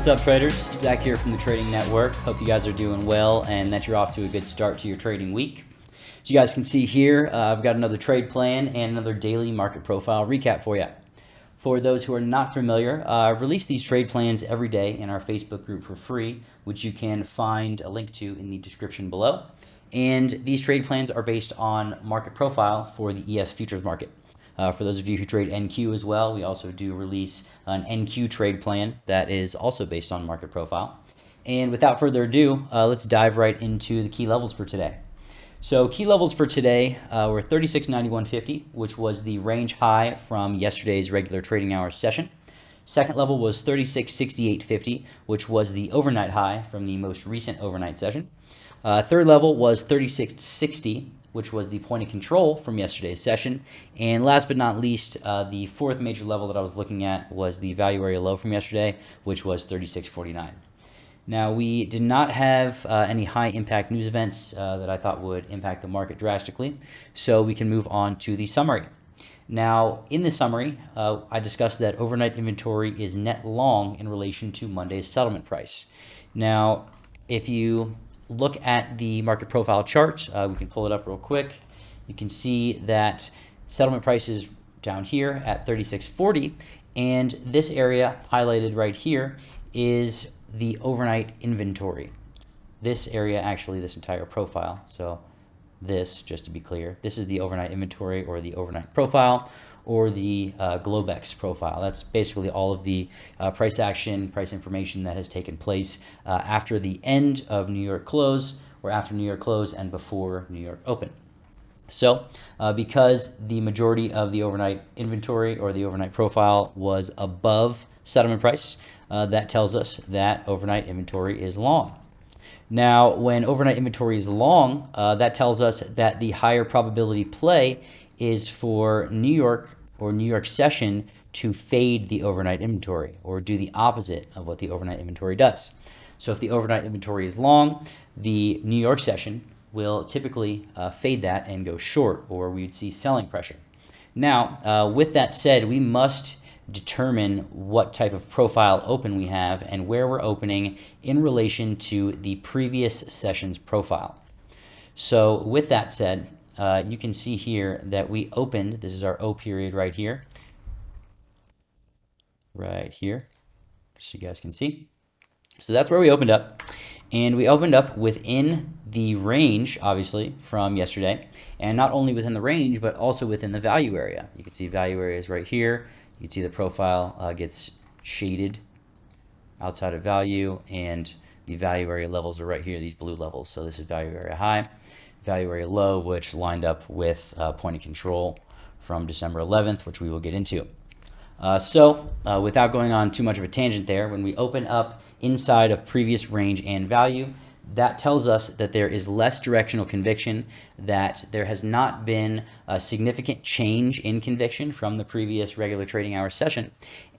What's up, traders? Zach here from the Trading Network. Hope you guys are doing well and that you're off to a good start to your trading week. So you guys can see here, I've got another trade plan and another daily market profile recap for you. For those who are not familiar, I release these trade plans every day in our Facebook group for free, which you can find a link to in the description below. And these trade plans are based on market profile for the ES futures market. For those of you who trade NQ as well, we also do release an NQ trade plan that is also based on market profile. And without further ado, let's dive right into the key levels for today. So key levels for today were 36.9150, which was the range high from yesterday's regular trading hours session. Second level was 36.6850, which was the overnight high from the most recent overnight session. Third level was 36.60, which was the point of control from yesterday's session. And last but not least, the fourth major level that I was looking at was the value area low from yesterday, which was 36.49. Now, we did not have any high impact news events that I thought would impact the market drastically, so we can move on to the summary. Now, in the summary, I discussed that overnight inventory is net long in relation to Monday's settlement price. Now, if you look at the market profile chart, we can pull it up real quick. You can see that settlement price is down here at 36.40, and this area highlighted right here is the overnight inventory. This area, actually this entire profile, so this, just to be clear, this is the overnight inventory or the overnight profile or the Globex profile. That's basically all of the price action, price information that has taken place after the end of New York close or after New York close and before New York open. So because the majority of the overnight inventory or the overnight profile was above settlement price, that tells us that overnight inventory is long. Now, when overnight inventory is long, that tells us that the higher probability play is for New York or New York session to fade the overnight inventory or do the opposite of what the overnight inventory does. So if the overnight inventory is long, the New York session will typically fade that and go short, or we'd see selling pressure. Now, with that said, we must determine what type of profile open we have and where we're opening in relation to the previous session's profile. So with that said, you can see here that we opened, this is our O period right here, so you guys can see. So that's where we opened up, and we opened up within the range, obviously, from yesterday, and not only within the range, but also within the value area. You can see value areas right here. You can see the profile gets shaded outside of value, and the value area levels are right here, these blue levels. So this is value area high, value area low, which lined up with point of control from December 11th, which we will get into. So without going on too much of a tangent there, when we open up inside of previous range and value, that tells us that there is less directional conviction, that there has not been a significant change in conviction from the previous regular trading hour session,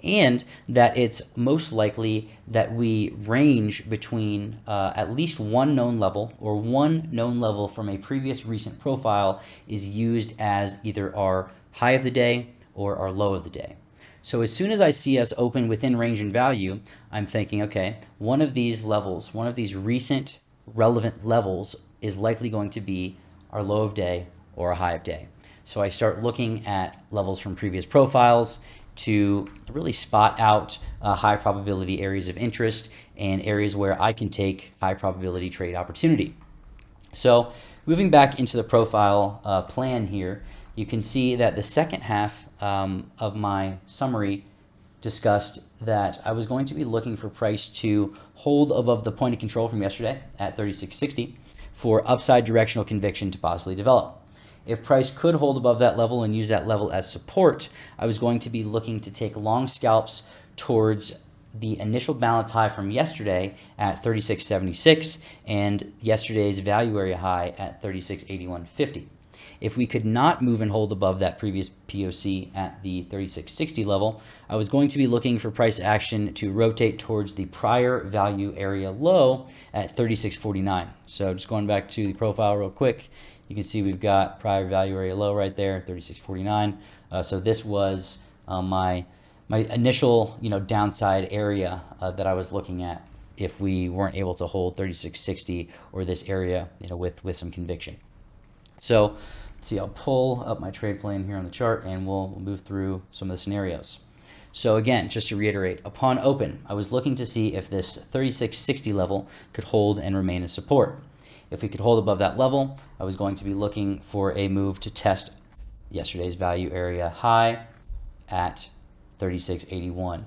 and that it's most likely that we range between at least one known level or one known level from a previous recent profile is used as either our high of the day or our low of the day. So as soon as I see us open within range and value, I'm thinking, okay, one of these levels, one of these recent relevant levels is likely going to be our low of day or a high of day. So I start looking at levels from previous profiles to really spot out high probability areas of interest and areas where I can take high probability trade opportunity. So moving back into the profile plan here, you can see that the second half of my summary discussed that I was going to be looking for price to hold above the point of control from yesterday at 36.60 for upside directional conviction to possibly develop. If price could hold above that level and use that level as support, I was going to be looking to take long scalps towards the initial balance high from yesterday at 36.76 and yesterday's value area high at 36.8150. If we could not move and hold above that previous POC at the 36.60 level, I was going to be looking for price action to rotate towards the prior value area low at 36.49. So just going back to the profile real quick, you can see we've got prior value area low right there, 36.49. So this was my my initial downside area that I was looking at if we weren't able to hold 3660 or this area with some conviction. So let's see, I'll pull up my trade plan here on the chart and we'll move through some of the scenarios. So again, just to reiterate, upon open, I was looking to see if this 3660 level could hold and remain as support. If we could hold above that level, I was going to be looking for a move to test yesterday's value area high at 3681.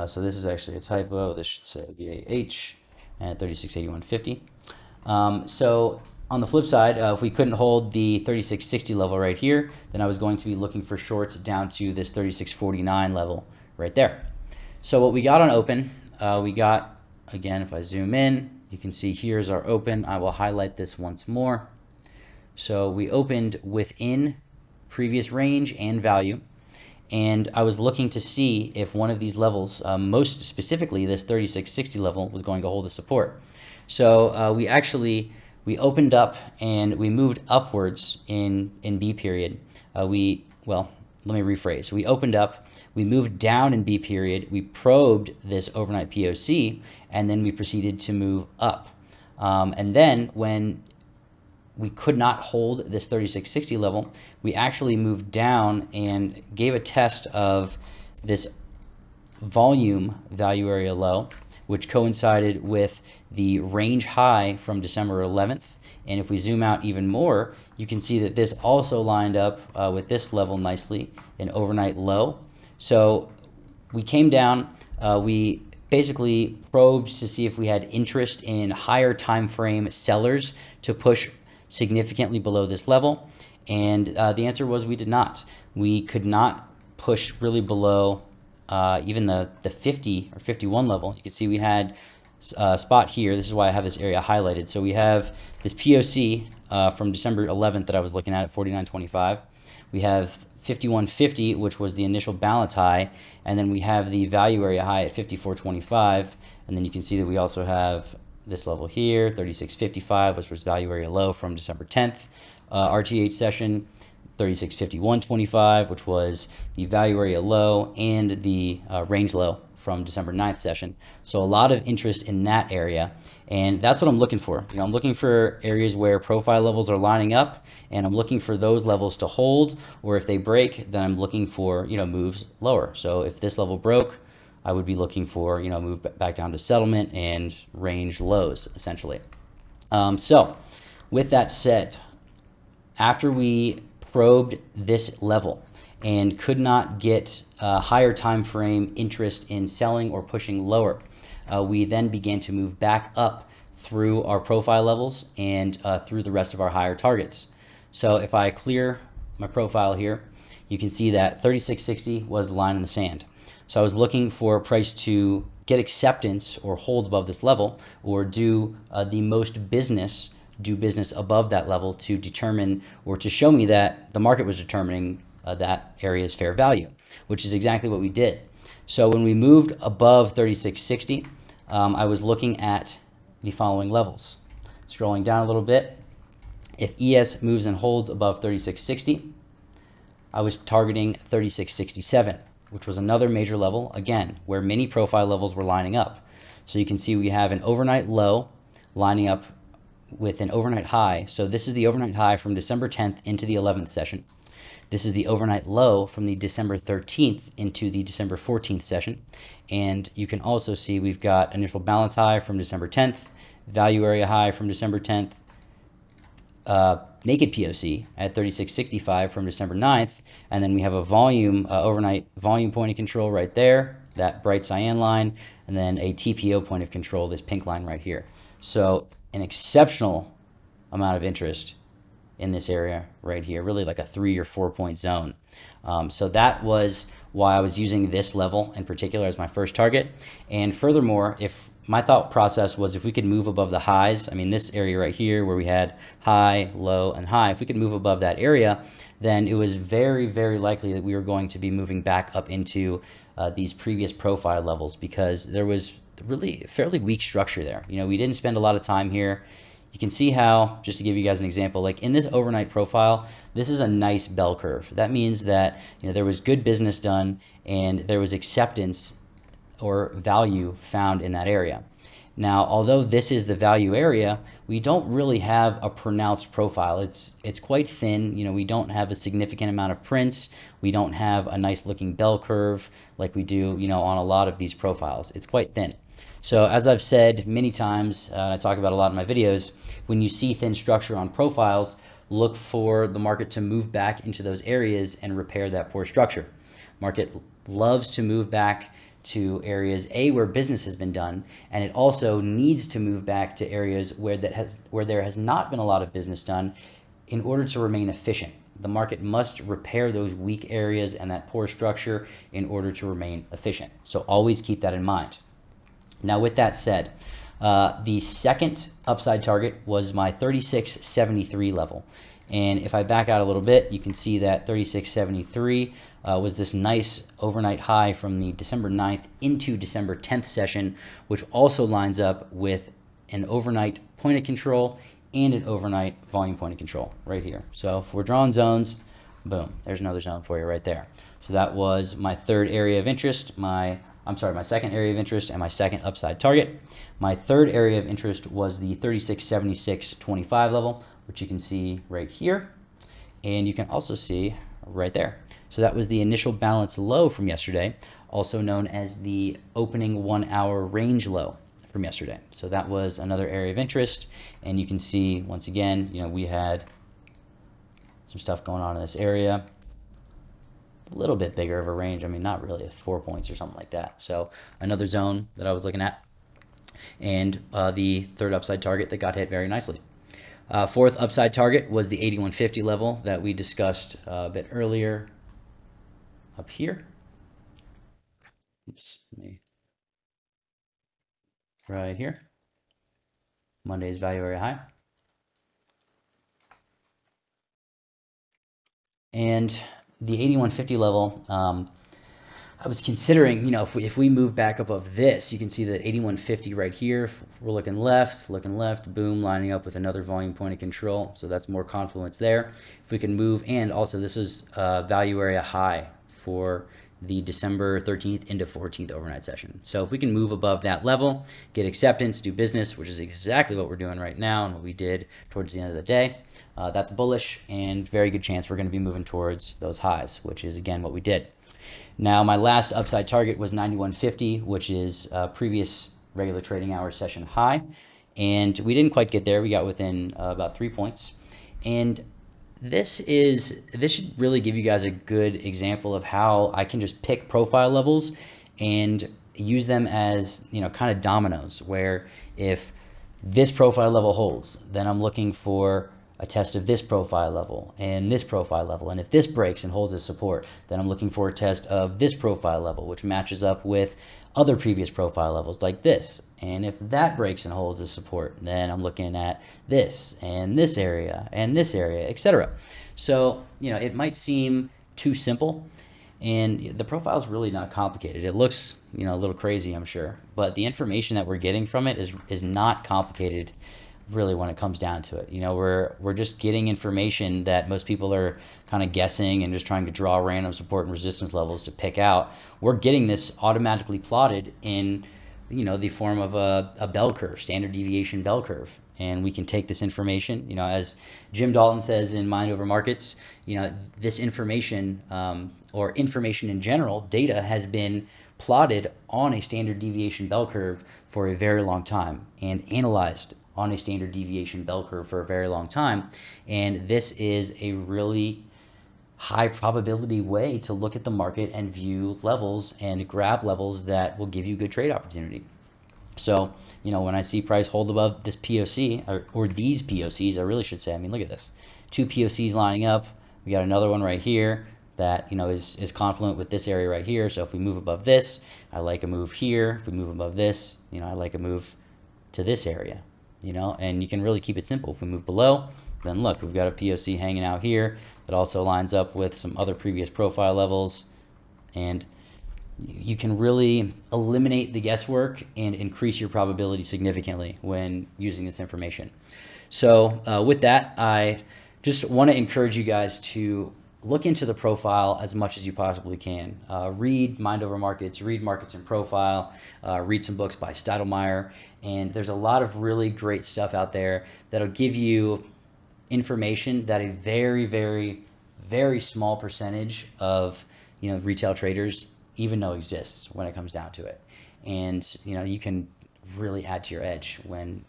So this is actually a typo. This should say VAH at 3681.50. So on the flip side, if we couldn't hold the 3660 level right here, then I was going to be looking for shorts down to this 3649 level right there. So what we got on open, we got, again, if I zoom in, you can see here's our open. I will highlight this once more. So we opened within previous range and value, and I was looking to see if one of these levels, most specifically this 3660 level, was going to hold the support. So we opened up and we moved upwards in B period. Let me rephrase. We opened up, we moved down in B period, we probed this overnight POC, and then we proceeded to move up. And then when we could not hold this 3660 level, we actually moved down and gave a test of this volume value area low, which coincided with the range high from December 11th. And if we zoom out even more, you can see that this also lined up with this level nicely, an overnight low. So we came down, we basically probed to see if we had interest in higher time frame sellers to push significantly below this level, and the answer was we did not. We could not push really below even the 50 or 51 level. You can see we had a spot here. This is why I have this area highlighted. So we have this POC from December 11th that I was looking at 49.25. We have 51.50, which was the initial balance high, and then we have the value area high at 54.25, and then you can see that we also have this level here, 36.55, which was value area low from December 10th RTH session, 36.51.25, which was the value area low and the range low from December 9th session. So a lot of interest in that area, and that's what I'm looking for. I'm looking for areas where profile levels are lining up, and I'm looking for those levels to hold, or if they break, then I'm looking for moves lower. So if this level broke, I would be looking for move back down to settlement and range lows essentially. So with that said, after we probed this level and could not get higher time frame interest in selling or pushing lower, we then began to move back up through our profile levels and through the rest of our higher targets. So if I clear my profile here, you can see that 3660 was the line in the sand. So I was looking for a price to get acceptance or hold above this level, or do the most business, do business above that level to determine or to show me that the market was determining that area's fair value, which is exactly what we did. So when we moved above 3660, I was looking at the following levels. Scrolling down a little bit, if ES moves and holds above 3660, I was targeting 3667, which was another major level, again, where many profile levels were lining up. So you can see we have an overnight low lining up with an overnight high. So this is the overnight high from December 10th into the 11th session. This is the overnight low from the December 13th into the December 14th session. And you can also see we've got initial balance high from December 10th, value area high from December 10th, naked POC at 36.65 from December 9th, and then we have a volume overnight volume point of control right there, that bright cyan line, and then a TPO point of control, this pink line right here. So an exceptional amount of interest in this area right here, really like a 3 or 4 point zone. So that was why I was using this level in particular as my first target. And furthermore, if my thought process was if we could move above the highs, I mean this area right here where we had high, low, and high, if we could move above that area, then it was very, very likely that we were going to be moving back up into these previous profile levels, because there was really fairly weak structure there. We didn't spend a lot of time here. you can see how, just to give you guys an example, like in this overnight profile, this is a nice bell curve. That means that there was good business done and there was acceptance or value found in that area. Now, although this is the value area, we don't really have a pronounced profile. It's quite thin. We don't have a significant amount of prints. We don't have a nice looking bell curve like we do, on a lot of these profiles. It's quite thin. So as I've said many times, I talk about a lot in my videos, when you see thin structure on profiles, look for the market to move back into those areas and repair that poor structure. Market loves to move back to areas where business has been done, and it also needs to move back to areas where there has not been a lot of business done in order to remain efficient. The market must repair those weak areas and that poor structure in order to remain efficient. So always keep that in mind. Now, with that said, the second upside target was my 3673 level. And if I back out a little bit, you can see that 3673 was this nice overnight high from the December 9th into December 10th session, which also lines up with an overnight point of control and an overnight volume point of control right here. So if we're drawing zones, boom, there's another zone for you right there. So that was my third area of interest, my second area of interest and my second upside target. My third area of interest was the 3676.25 level, which you can see right here, and you can also see right there. So that was the initial balance low from yesterday, also known as the opening 1 hour range low from yesterday. So that was another area of interest, and you can see once again, we had some stuff going on in this area. A little bit bigger of a range. I mean, not really, 4 points or something like that. So another zone that I was looking at, and the third upside target that got hit very nicely. Fourth upside target was the 8150 level that we discussed a bit earlier up here. Oops, right here. Monday's value area high. And the 8150 level, I was considering, if we move back above this, you can see that 8150 right here, if we're looking left, boom, lining up with another volume point of control. So that's more confluence there. If we can move, and also this was value area high for the December 13th into 14th overnight session. So if we can move above that level, get acceptance, do business, which is exactly what we're doing right now and what we did towards the end of the day, that's bullish and very good chance we're going to be moving towards those highs, which is again what we did. Now my last upside target was 9150, which is previous regular trading hour session high, and we didn't quite get there. We got within about 3 points, and this should really give you guys a good example of how I can just pick profile levels and use them as kind of dominoes, where if this profile level holds, then I'm looking for a test of this profile level and this profile level, and if this breaks and holds as support, then I'm looking for a test of this profile level, which matches up with other previous profile levels like this, and if that breaks and holds as support, then I'm looking at this and this area and this area, etc. So it might seem too simple, and the profile is really not complicated. It looks a little crazy, I'm sure, but the information that we're getting from it is not complicated really when it comes down to it. We're just getting information that most people are kind of guessing and just trying to draw random support and resistance levels to pick out. We're getting this automatically plotted in the form of a bell curve, standard deviation bell curve, and we can take this information, as Jim Dalton says in Mind Over Markets, this information or information in general, data has been plotted on a standard deviation bell curve for a very long time and analyzed on a standard deviation bell curve for a very long time, and this is a really high probability way to look at the market and view levels and grab levels that will give you good trade opportunity. So when I see price hold above this POC or these POCs, I really should say, look at this, two POCs lining up. We got another one right here that is confluent with this area right here. So if we move above this, I like a move here. If we move above this, I like a move to this area. And you can really keep it simple. If we move below, then look, we've got a POC hanging out here that also lines up with some other previous profile levels, and you can really eliminate the guesswork and increase your probability significantly when using this information. So with that, I just want to encourage you guys to look into the profile as much as you possibly can. Read Mind Over Markets, read Markets in Profile, read some books by Stottlemyre, and there's a lot of really great stuff out there that'll give you information that a very, very, very small percentage of retail traders even know exists when it comes down to it. And you can really add to your edge when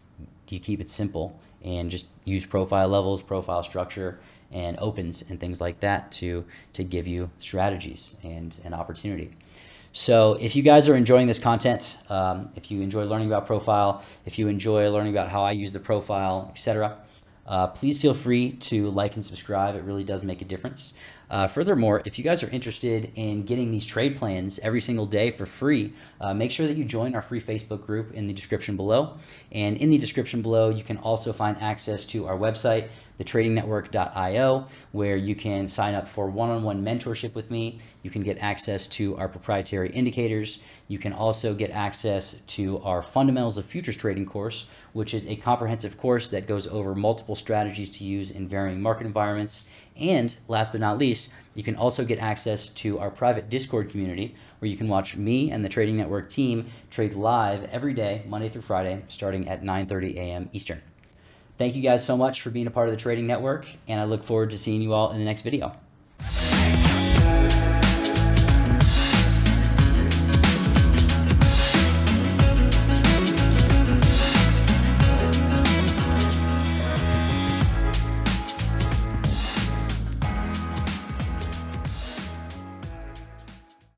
you keep it simple and just use profile levels, profile structure, and opens and things like that to give you strategies and an opportunity. So if you guys are enjoying this content, if you enjoy learning about profile, if you enjoy learning about how I use the profile, etc., please feel free to like and subscribe. It really does make a difference. Furthermore, if you guys are interested in getting these trade plans every single day for free, make sure that you join our free Facebook group in the description below. And in the description below, you can also find access to our website, thetradingnetwork.io, where you can sign up for one-on-one mentorship with me. You can get access to our proprietary indicators. You can also get access to our Fundamentals of Futures Trading course, which is a comprehensive course that goes over multiple strategies to use in varying market environments. And last but not least, you can also get access to our private Discord community where you can watch me and the Trading Network team trade live every day, Monday through Friday, starting at 9:30 a.m. Eastern. Thank you guys so much for being a part of the Trading Network, and I look forward to seeing you all in the next video.